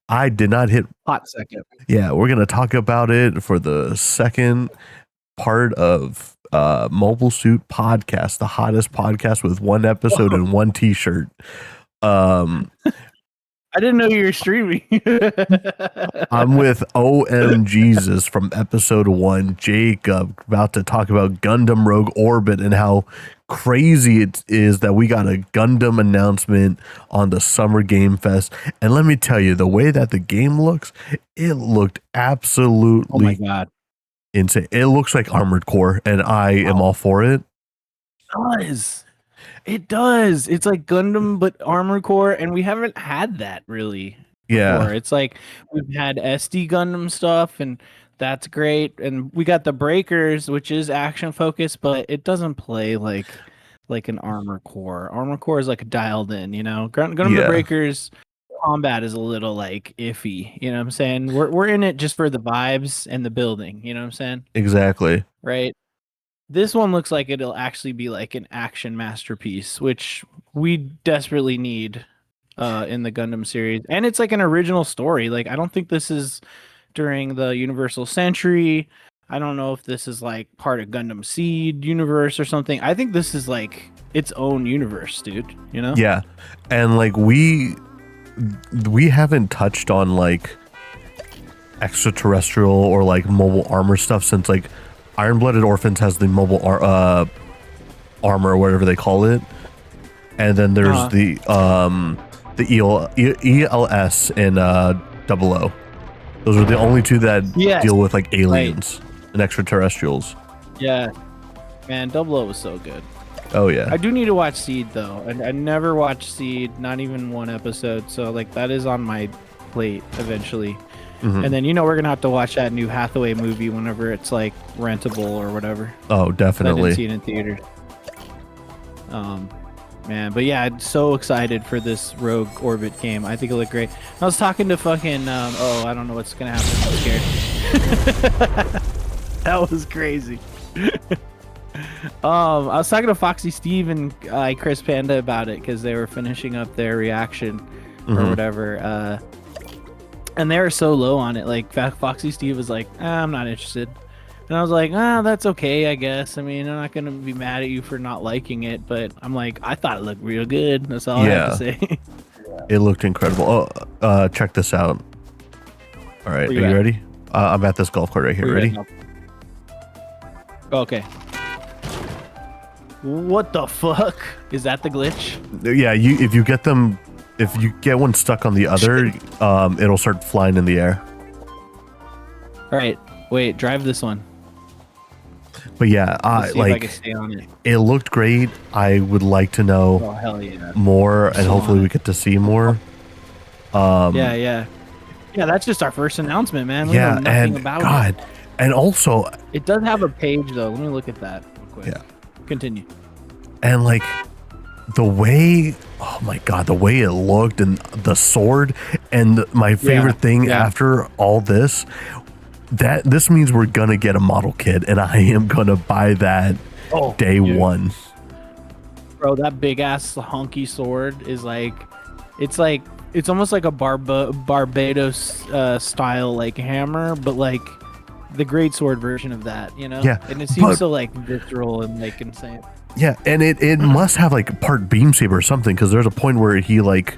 I did not hit. Hot second. Yeah, we're gonna talk about it for the second part of Mobile Suit Podcast, the hottest podcast with one episode and one T-shirt. I didn't know you were streaming. I'm with OMGsus from episode 1, Jacob, about to talk about Gundam Rogue Orbit and how crazy it is that we got a Gundam announcement on the Summer Game Fest. And let me tell you, the way that the game looks, it looked absolutely oh my god, insane. It looks like Armored Core, and I am all for it. It does. It's like Gundam, but Armored Core, and we haven't had that really before. Yeah. It's like we've had SD Gundam stuff, and that's great. And we got the Breakers, which is action focused, but it doesn't play like an Armored Core. Armored Core is like dialed in, you know. Gundam the Breakers combat is a little like iffy, you know what I'm saying? We're in it just for the vibes and the building, you know what I'm saying? Exactly. Right. This one looks like it'll actually be like an action masterpiece, which we desperately need in the Gundam series. And it's like an original story. Like, I don't think this is during the Universal Century. I don't know if this is like part of Gundam Seed universe or something. I think this is like its own universe, dude. You know? Yeah. And like we haven't touched on like extraterrestrial or like mobile armor stuff since like Iron-Blooded Orphans has the mobile armor or whatever they call it, and then there's the ELS and 00. Those are the only two that deal with like aliens and extraterrestrials. Yeah, man, 00 was so good. Oh yeah. I do need to watch Seed though. I never watched Seed, not even one episode. So like that is on my plate eventually. Mm-hmm. And then we're gonna have to watch that new Hathaway movie whenever it's like rentable or whatever. Oh, definitely. I didn't see it in theaters. Man, but yeah, I'm so excited for this Rogue Orbit game. I think it looked great. I was talking to fucking I don't know what's gonna happen. I'm scared. That was crazy. I was talking to Foxy Steve and Chris Panda about it because they were finishing up their reaction or whatever. And they were so low on it. Like Foxy Steve was like, I'm not interested. And I was like, that's okay, I guess. I mean, I'm not going to be mad at you for not liking it. But I'm like, I thought it looked real good. That's all I have to say. It looked incredible. Oh, check this out. All right, are you ready? I'm at this golf cart right here. Ready? Okay. What the fuck? Is that the glitch? Yeah, if you get one stuck on the other, it'll start flying in the air. All right, wait, drive this one. But yeah, like, I can stay on it. It looked great. I would like to know more, and hopefully we get to see more. Yeah. That's just our first announcement, man. We know nothing about it. And also, it does have a page though. Let me look at that real quick. Yeah, continue. And like the way, oh my god, the way it looked and the sword, and my favorite thing after all this, that this means we're gonna get a model kit, and I am gonna buy that day one. Bro, that big ass hunky sword is like, it's almost like a Barbados style like hammer, but like the great sword version of that, you know? Yeah. And it seems so like visceral and like insane. Yeah, and it must have like part beam saber or something, because there's a point where he like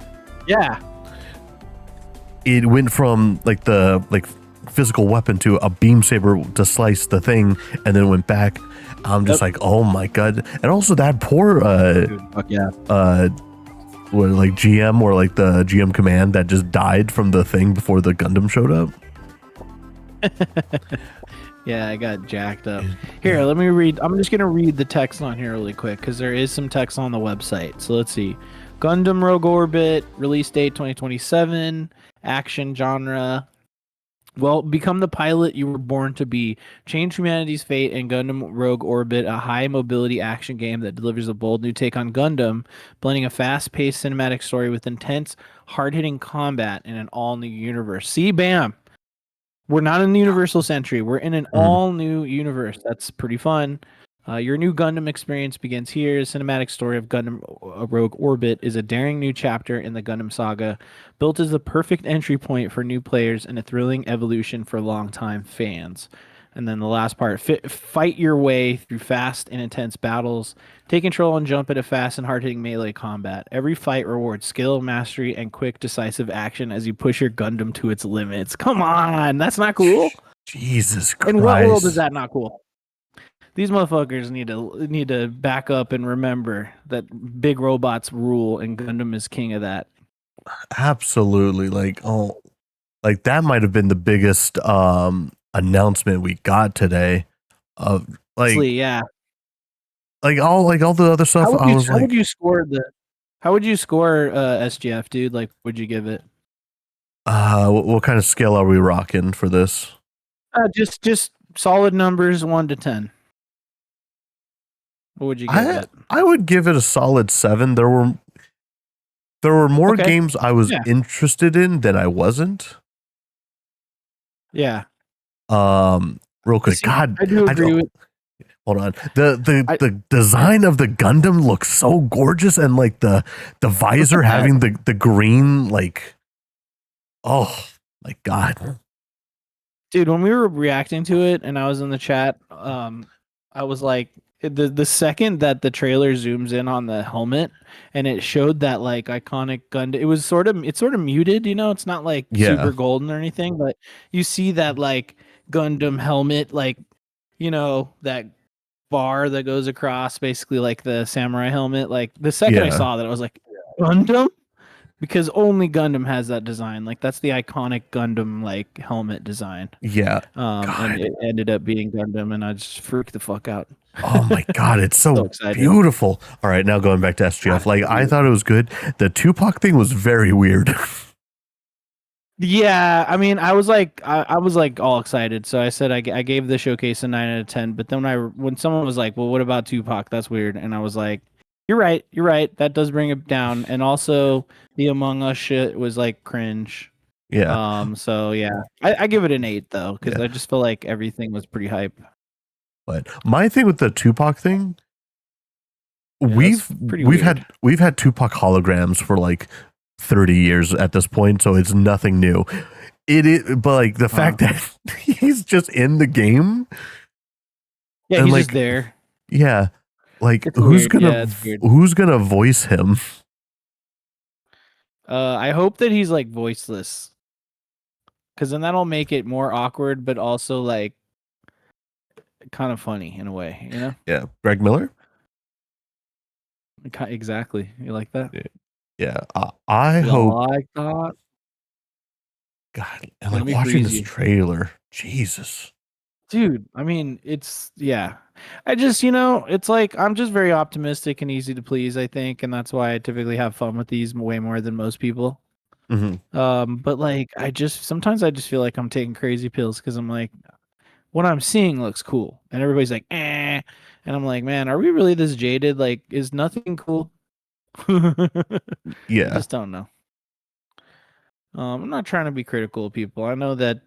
it went from like the physical weapon to a beam saber to slice the thing, and then went back. I'm just like, oh my god. And also that poor what, like GM or like the GM command that just died from the thing before the Gundam showed up. Yeah, I got jacked up. Here, let me read. I'm just going to read the text on here really quick because there is some text on the website. So let's see. Gundam Rogue Orbit, release date 2027, action genre. Well, become the pilot you were born to be. Change humanity's fate in Gundam Rogue Orbit, a high-mobility action game that delivers a bold new take on Gundam, blending a fast-paced cinematic story with intense, hard-hitting combat in an all-new universe. See, bam! We're not in the Universal Century. We're in an all-new universe. That's pretty fun. Your new Gundam experience begins here. The cinematic story of Gundam Rogue Orbit is a daring new chapter in the Gundam saga, built as the perfect entry point for new players and a thrilling evolution for longtime fans. And then the last part, fight your way through fast and intense battles. Take control and jump into fast and hard-hitting melee combat. Every fight rewards skill, mastery, and quick, decisive action as you push your Gundam to its limits. Come on, that's not cool. Jesus Christ. In what world is that not cool? These motherfuckers need to back up and remember that big robots rule and Gundam is king of that. Absolutely. Like that might have been the biggest announcement we got today. Of Honestly, yeah. Like all the other stuff. How would you score SGF, dude? Like, would you give it? What kind of scale are we rocking for this? Just solid numbers, 1 to 10. What would you give it? I would give it a solid 7. There were more games I was interested in than I wasn't. Yeah. Real quick, God, I do agree with. Hold on. The design of the Gundam looks so gorgeous, and like the visor having the green, like, oh my God. Dude, when we were reacting to it and I was in the chat, I was like, the second that the trailer zooms in on the helmet and it showed that like iconic Gundam, it's sort of muted, you know, it's not like super golden or anything, but you see that like Gundam helmet, like, you know, that bar that goes across, basically like the samurai helmet. Like the second I saw that, I was like, Gundam? Because only Gundam has that design. Like that's the iconic Gundam like helmet design. Yeah. And it ended up being Gundam, and I just freaked the fuck out. Oh my God, it's so beautiful. All right, now going back to SGF. Like I thought it was good. The Tupac thing was very weird. Yeah, I mean, I was like all excited. So I said I gave the showcase a 9 out of 10. But then when someone was like, "Well, what about Tupac? That's weird," and I was like, You're right. That does bring it down. And also the Among Us shit was like cringe. Yeah. So yeah, I give it an 8 though, because I just feel like everything was pretty hype. But my thing with the Tupac thing, we've had Tupac holograms for like 30 years at this point, so it's nothing new. But like the fact that he's just in the game. Yeah, he's just there. Yeah. Like who's gonna voice him? I hope that he's like voiceless, because then that'll make it more awkward, but also like kind of funny in a way, you know? Yeah, Greg Miller. Exactly. You like that? Yeah. I hope. Like that. God, and like watching this trailer, Jesus. Dude, I mean, I just, it's like I'm just very optimistic and easy to please, I think, and that's why I typically have fun with these way more than most people. Mm-hmm. But like sometimes I just feel like I'm taking crazy pills, because I'm like, what I'm seeing looks cool, and everybody's like, and I'm like, man, are we really this jaded? Like, is nothing cool? Yeah, I just don't know. I'm not trying to be critical of people. I know that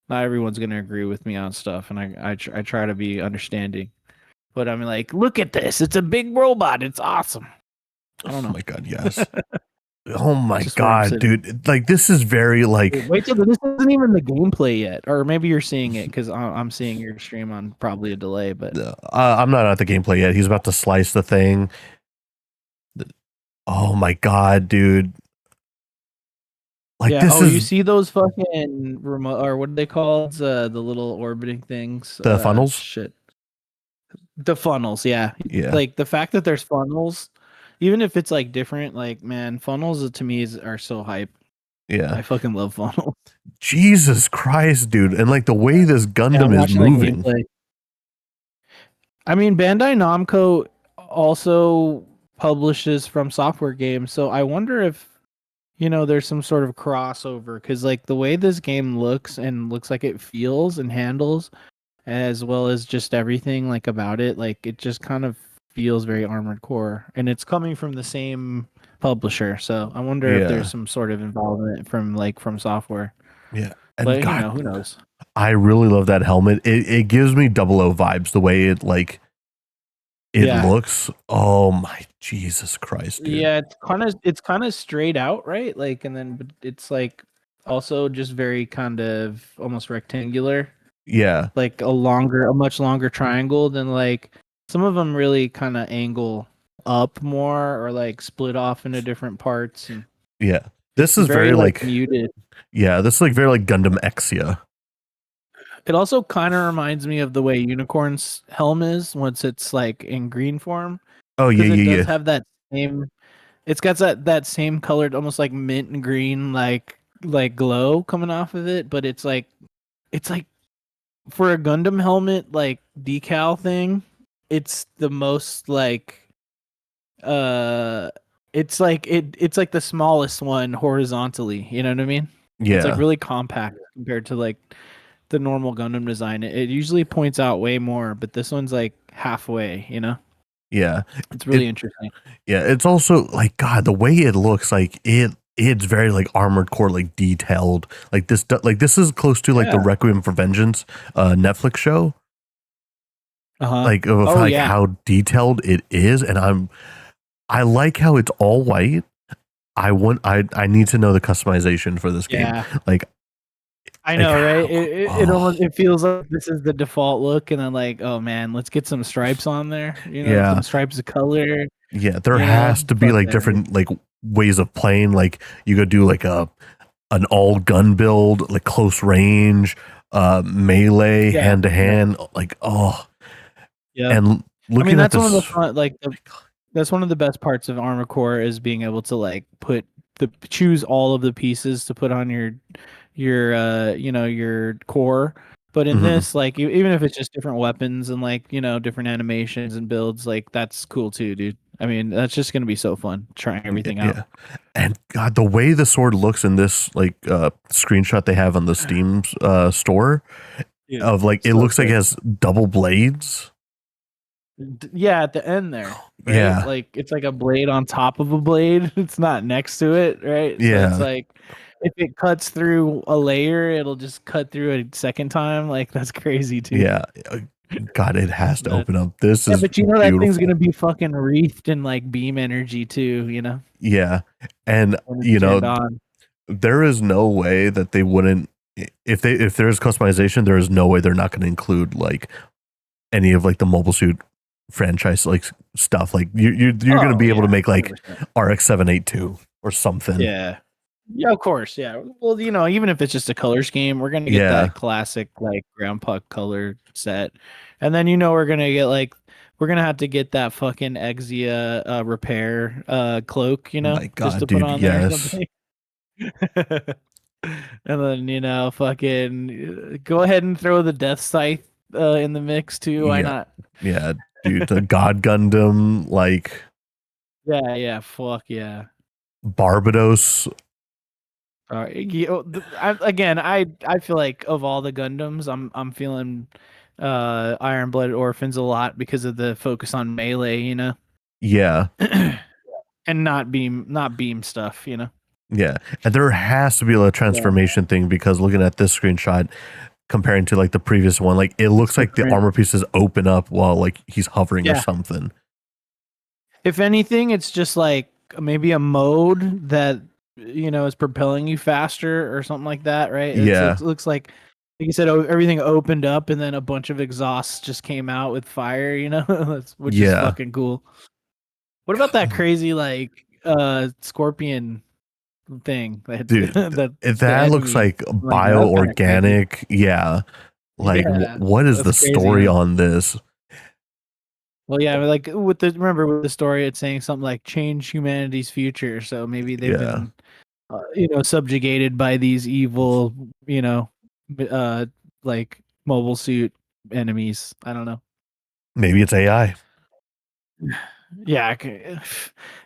not everyone's gonna agree with me on stuff, and I try to be understanding. But I'm like, look at this! It's a big robot. It's awesome. I don't know. Oh my God, yes. Oh my God, dude! Like this is very like. Wait till this isn't even the gameplay yet, or maybe you're seeing it because I'm seeing your stream on probably a delay. But I'm not at the gameplay yet. He's about to slice the thing. Oh my God, dude! Like you see those fucking remote, or what are they called? The little orbiting things. The funnels. Shit. The funnels, yeah. Yeah. Like the fact that there's funnels, even if it's like different, like man, funnels to me are so hype. Yeah. I fucking love funnels. Jesus Christ, dude. And like the way this Gundam is moving. I mean, Bandai Namco also publishes From Software games, so I wonder if there's some sort of crossover, because like the way this game looks like it feels and handles, as well as just everything like about it, like it just kind of feels very Armored Core, and it's coming from the same publisher. So I wonder if there's some sort of involvement from Software. Yeah, and but God, who knows? I really love that helmet. It gives me 00 vibes, the way it like it Yeah. looks, oh my Jesus Christ, dude. Yeah, it's kind of straight out, right? Like, and then but it's like also just very kind of almost rectangular, Yeah, like a much longer triangle than like some of them really kind of angle up more or like split off into different parts, and yeah. it's This is very very like like, muted. yeah, this is like very like Gundam Exia. It also kind of reminds me of the way Unicorn's helm is once it's like in green form, Oh yeah, because it yeah, does yeah, have that same. It's got that same colored, almost like mint and green, like glow coming off of it. But it's like for a Gundam helmet like decal thing, it's the most like uh, it's like the smallest one horizontally. You know what I mean? It's like yeah, really compact compared to like the normal Gundam design. It usually points out way more, but this one's like halfway. You know, yeah. it's It really interesting. Yeah, it's also like God, the way it looks like it's very like Armored Core, like detailed. Like this is close to like the Yeah. Requiem for Vengeance Netflix show. Uh huh. Like of Oh like yeah. how detailed it is, and I like how it's all white. I need to know the customization for this game. Yeah. Like I like know, right? how, It oh almost it feels like this is the default look, and then like, oh man, let's get some stripes on there. You know, yeah, some stripes of color. yeah. There You know, has to be fuck like that. different like ways of playing. Like you could do like a an all gun build, like close range, melee, Yeah, hand to yeah, hand. Like, oh, yep. and I mean, looking at that's one of the this, fun, like that's one of the best parts of Armor Core is being able to like choose all of the pieces to put on your core. But in mhm, this, like even if it's just different weapons and like different animations and builds, like that's cool too, dude. I mean, that's just gonna be so fun trying everything out. yeah. And God, the way the sword looks in this like screenshot they have on the Steam store Dude, of like it so looks like sick. it has double blades. Yeah, at the end there, right? Yeah, Like it's like a blade on top of a blade. It's not next to it, right? So it's yeah, like if it cuts through a layer, it'll just cut through a second time. Like that's crazy, dude. yeah. God, it has to But open up. This yeah, is but you know that thing's gonna beautiful. be fucking wreathed in like beam energy too, Yeah, and when it's you turned know on. there is no way that they wouldn't if there's customization there is no way they're not going to include like any of like the mobile suit franchise like stuff like you're going to Oh be able to yeah, make like 100%. RX-782 or something. Yeah. Yeah, of course. Yeah. Well, even if it's just a color scheme, we're gonna get Yeah, that classic like grandpa color set, and then we're gonna have to get that fucking Exia repair cloak, my just god, to put dude, on there or yes. something. And then fucking go ahead and throw the Death Scythe in the mix too. Why Yeah, not? yeah, dude, the God Gundam like Yeah, yeah. Fuck yeah. Barbados. Again, I feel like of all the Gundams, I'm feeling Iron Blooded Orphans a lot because of the focus on melee, Yeah, and not beam stuff, yeah, and there has to be a Yeah, transformation thing because looking at this screenshot comparing to like the previous one. Like it it's looks like the different. armor pieces open up while like he's hovering or Yeah. something. If anything, it's just like maybe a mode that is propelling you faster or something like that, right? Yeah, It looks like you said, everything opened up and then a bunch of exhausts just came out with fire, which is yeah, fucking cool. What about that crazy like scorpion thing that dude, that's the that looks enemy? like Like that's kind of crazy. bioorganic. Yeah, like Yeah, what is that's the crazy, story huh? on this? Well, yeah, like with the story, it's saying something like change humanity's future. So maybe they've Yeah, been, subjugated by these evil, you know, uh, like mobile suit enemies. I don't know. maybe it's AI. Yeah,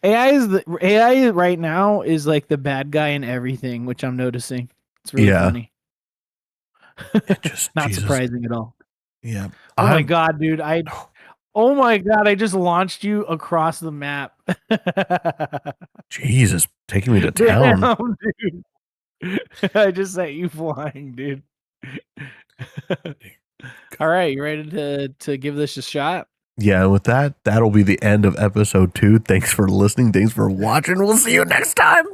AI right now is like the bad guy in everything, which I'm noticing. It's really Yeah, funny. it just Not Jesus. surprising at all. Yeah, Oh my I'm god, dude! Oh my god! I just launched you across the map. Jesus taking me to town. Damn, dude! I just sent you flying, dude. All right, you ready to give this a shot? Yeah, with that, that'll be the end of episode 2. Thanks for listening. Thanks for watching. We'll see you next time.